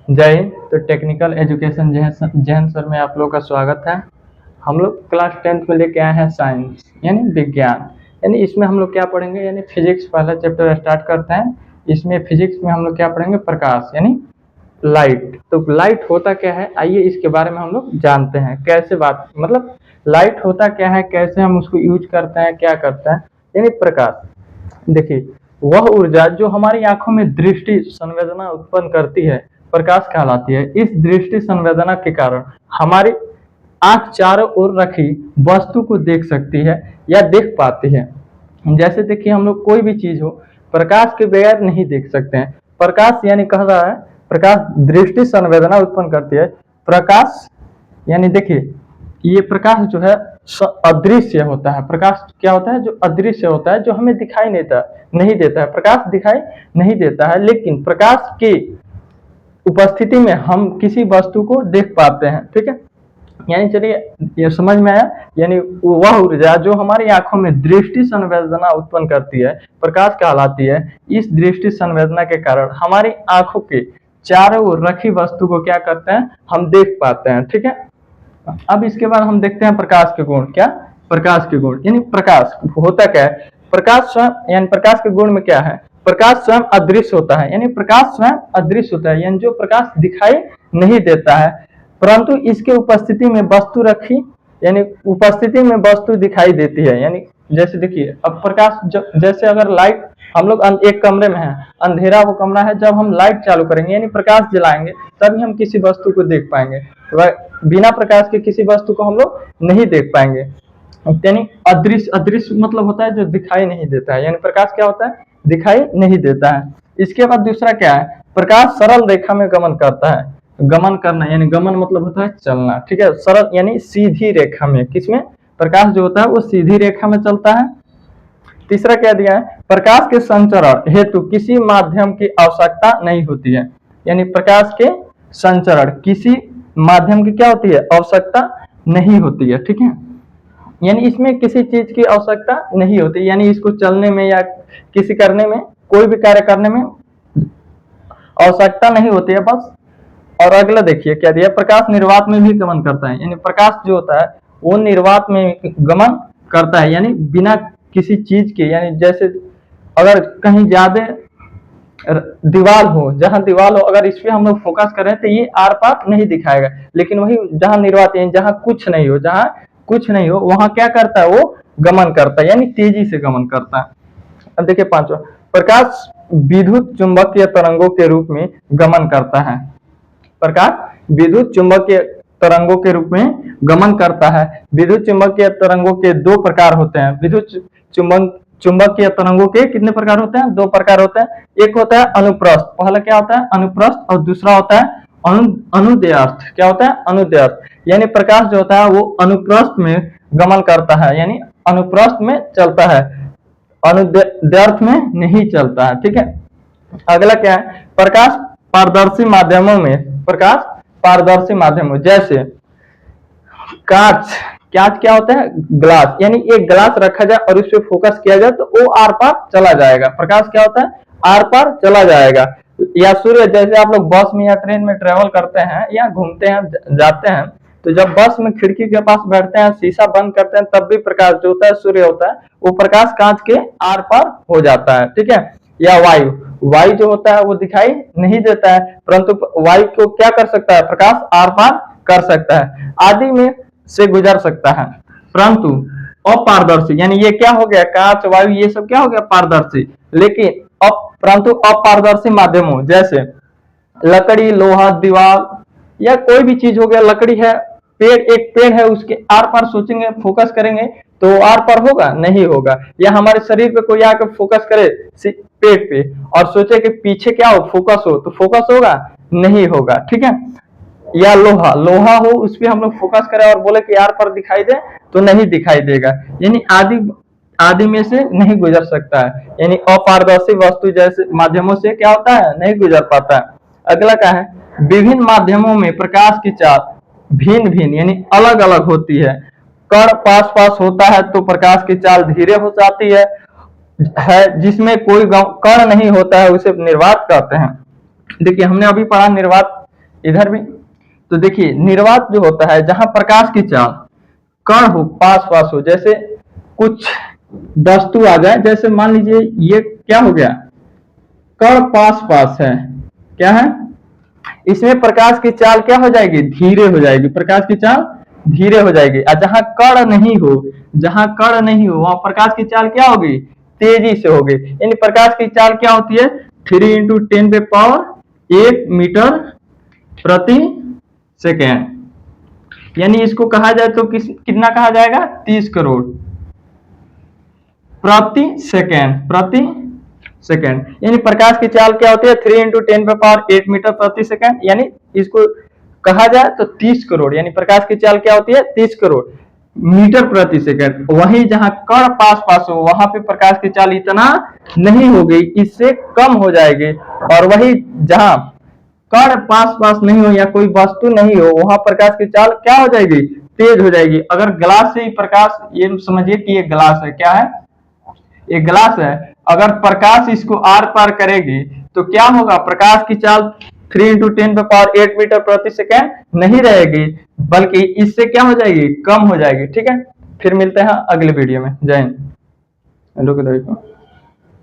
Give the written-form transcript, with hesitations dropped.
जय हिंद। तो technical education Jain sir में आप लोग का स्वागत है। हम लोग क्लास 10th में लेके आए हैं साइंस यानी विज्ञान। यानी इसमें हम लोग क्या पढ़ेंगे, यानी फिजिक्स पहला चैप्टर स्टार्ट करते हैं। इसमें फिजिक्स में हम लोग क्या पढ़ेंगे, प्रकाश यानी लाइट। तो लाइट होता क्या है, आइए इसके बारे में हम लोग जानते हैं। कैसे बात मतलब लाइट होता क्या है, कैसे हम उसको यूज करते हैं, क्या करते हैं। यानी प्रकाश, देखिए वह ऊर्जा जो हमारी आंखों में दृष्टि संवेदना उत्पन्न करती है प्रकाश कहलाती है। इस दृष्टि संवेदना के कारण हमारी आंख चारों ओर रखी वस्तु को देख सकती है या देख पाती है। जैसे देखिए हम लोग कोई भी चीज हो प्रकाश के बगैर नहीं देख सकते हैं। प्रकाश यानी कह रहा है प्रकाश दृष्टि संवेदना उत्पन्न करती है। प्रकाश यानी देखिए ये प्रकाश जो है अदृश्य होता है। प्रकाश क्या होता है, जो अदृश्य होता है, जो हमें दिखाई नहीं देता है। प्रकाश दिखाई नहीं देता है, लेकिन प्रकाश की उपस्थिति में हम किसी वस्तु को देख पाते हैं। ठीक है, यानी चलिए ये समझ में आया। यानी वह ऊर्जा जो हमारी आंखों में दृष्टि संवेदना उत्पन्न करती है प्रकाश कहलाती है। इस दृष्टि संवेदना के कारण हमारी आंखों के चारों ओर रखी वस्तु को क्या करते हैं, हम देख पाते हैं। ठीक है, अब इसके बाद हम देखते हैं प्रकाश के गुण। क्या, प्रकाश के गुण यानी प्रकाश होता क्या है। प्रकाश स्वयं यानी प्रकाश के गुण में क्या है, प्रकाश स्वयं अदृश्य होता है। यानी प्रकाश स्वयं अदृश्य होता है, यानी जो प्रकाश दिखाई नहीं देता है, परंतु इसके उपस्थिति में वस्तु रखी यानी उपस्थिति में वस्तु दिखाई देती है। यानी जैसे देखिए अब प्रकाश जैसे अगर लाइट हम लोग एक कमरे में है, अंधेरा वो कमरा है, जब हम लाइट चालू करेंगे यानी प्रकाश जलाएंगे तभी हम किसी वस्तु को देख पाएंगे। बिना प्रकाश के किसी वस्तु को हम लोग नहीं देख पाएंगे। यानी अदृश्य, अदृश्य मतलब होता है जो दिखाई नहीं देता है। यानी प्रकाश क्या होता है, दिखाई नहीं देता है। इसके बाद दूसरा क्या है, प्रकाश सरल रेखा में गमन करता है। गमन करना यानी गमन मतलब होता है चलना। ठीक है, सरल यानी सीधी रेखा में, किसमें, प्रकाश जो होता है वो सीधी रेखा में चलता है। तीसरा क्या दिया है, प्रकाश के संचरण हेतु किसी माध्यम की आवश्यकता नहीं होती है। यानी प्रकाश के संचरण किसी माध्यम की क्या होती है, आवश्यकता नहीं होती है। ठीक है, यानी इसमें किसी चीज की आवश्यकता नहीं होती, यानी इसको चलने में या किसी करने में, कोई भी कार्य करने में आवश्यकता नहीं होती है बस। और अगला देखिए क्या दिया, प्रकाश निर्वात में भी गमन करता है। यानी प्रकाश जो होता है वो निर्वात में गमन करता है, यानी बिना किसी चीज के। यानी जैसे अगर कहीं ज्यादा दीवार हो, जहां दीवार हो, अगर इस पे हम लोग फोकस करें तो ये आर पार नहीं दिखाएगा। लेकिन वही जहां निर्वात यानी जहां कुछ नहीं हो, जहां कुछ नहीं हो वहां क्या करता है, वो गमन करता है, यानी तेजी से गमन करता है। अब देखिए पांचवा, प्रकाश विद्युत चुंबकीय तरंगों के रूप में गमन करता है। प्रकाश विद्युत चुंबकीय तरंगों के रूप में गमन करता है। विद्युत चुंबकीय तरंगों के दो प्रकार होते हैं। विद्युत चुंबकीय तरंगों के कितने प्रकार होते हैं, दो प्रकार होते हैं। एक होता है अनुप्रस्थ, पहला क्या होता है अनुप्रस्थ, और दूसरा होता है अनुदैर्ध्य। क्या होता है, अनुदैर्ध्य। यानी प्रकाश जो होता है वो अनुप्रस्थ में गमन करता है, यानी अनुप्रस्थ में चलता है, अनुदैर्ध्य में नहीं चलता है। ठीक है, अगला क्या है, प्रकाश पारदर्शी माध्यमों में, प्रकाश पारदर्शी माध्यमों जैसे कांच। कांच क्या होता है, ग्लास। यानी एक ग्लास रखा जाए और उस पर फोकस किया जाए तो वो आर पार चला जाएगा। प्रकाश क्या होता है, आर पार चला जाएगा। या सूर्य, जैसे आप लोग बस में या ट्रेन में ट्रेवल करते हैं या घूमते हैं, जाते हैं, तो जब बस में खिड़की के पास बैठते हैं, शीशा बंद करते हैं, तब भी प्रकाश जो होता है सूर्य होता है, वो प्रकाश कांच के आर पार हो जाता है। ठीक है, या वायु, वायु जो होता है वो दिखाई नहीं देता है, परंतु वायु को क्या कर सकता है, प्रकाश आर पार कर सकता है, आदि में से गुजर सकता है। परंतु अपारदर्शी, यानी ये क्या हो गया, कांच वायु ये सब क्या हो गया, पारदर्शी। लेकिन परंतु अपारदर्शी माध्यमों जैसे लकड़ी, लोहा, दीवार या कोई भी चीज हो गया, लकड़ी है, पेड़, एक पेड़ है, उसके आर पार सोचेंगे, फोकस करेंगे तो आर पार होगा, नहीं होगा। या हमारे शरीर पे कोई आकर फोकस करे पेट पे और सोचे कि पीछे क्या हो, फोकस हो, तो फोकस होगा, नहीं होगा। ठीक है, या लोहा, लोहा हो, उस पर हम लोग फोकस करें और बोले कि आर पार दिखाई दे, तो नहीं दिखाई देगा। यानी आदि में से नहीं गुजर सकता है, यानी अपारदर्शी वस्तु जैसे माध्यमों से क्या होता है, नहीं गुजर पाता है। अगला क्या है, विभिन्न माध्यमों में प्रकाश की चाल भिन्न भिन्न यानी अलग अलग होती है। कण पास पास होता है तो प्रकाश की चाल धीरे हो जाती है, जिसमें कोई कण नहीं होता है उसे निर्वात कहते हैं। देखिए हमने अभी पढ़ा निर्वात इधर भी। तो देखिए निर्वात जो होता है जहां प्रकाश की चाल कण हो, पास पास हो, जैसे कुछ वस्तु आ जाए, जैसे मान लीजिए ये क्या हो गया, कण पास पास है, क्या है, इसमें प्रकाश की चाल क्या हो जाएगी, धीरे हो जाएगी, प्रकाश की चाल धीरे हो जाएगी। और जहां कण नहीं हो, जहां कण नहीं हो वहां प्रकाश की चाल क्या होगी, तेजी से होगी। यानी प्रकाश की चाल क्या होती है, 3 × 10⁸ मीटर प्रति सेकेंड। यानी इसको कहा जाए तो कितना कहा जाएगा, 30 करोड़ प्रति सेकेंड, प्रति सेकेंड। यानी प्रकाश की चाल क्या होती है, 3 × 10⁸ मीटर प्रति सेकेंड। यानी इसको कहा जाए तो 30 करोड़, यानी प्रकाश की चाल क्या होती है, 30 करोड़ मीटर प्रति सेकेंड। वहीं जहां कण पास पास हो वहां पे प्रकाश की चाल इतना नहीं होगी, इससे कम हो जाएगी। और वही जहां कण पास पास नहीं हो या कोई वस्तु नहीं हो वहां प्रकाश की चाल क्या हो जाएगी, तेज हो जाएगी। अगर ग्लास से ही प्रकाश, ये समझिए कि ये ग्लास है, क्या है, ये ग्लास है, अगर प्रकाश इसको आर पार करेगी तो क्या होगा, प्रकाश की चाल 3 × 10⁸ मीटर प्रति सेकेंड नहीं रहेगी, बल्कि इससे क्या हो जाएगी, कम हो जाएगी। ठीक है, फिर मिलते हैं अगले वीडियो में। जय हिंद।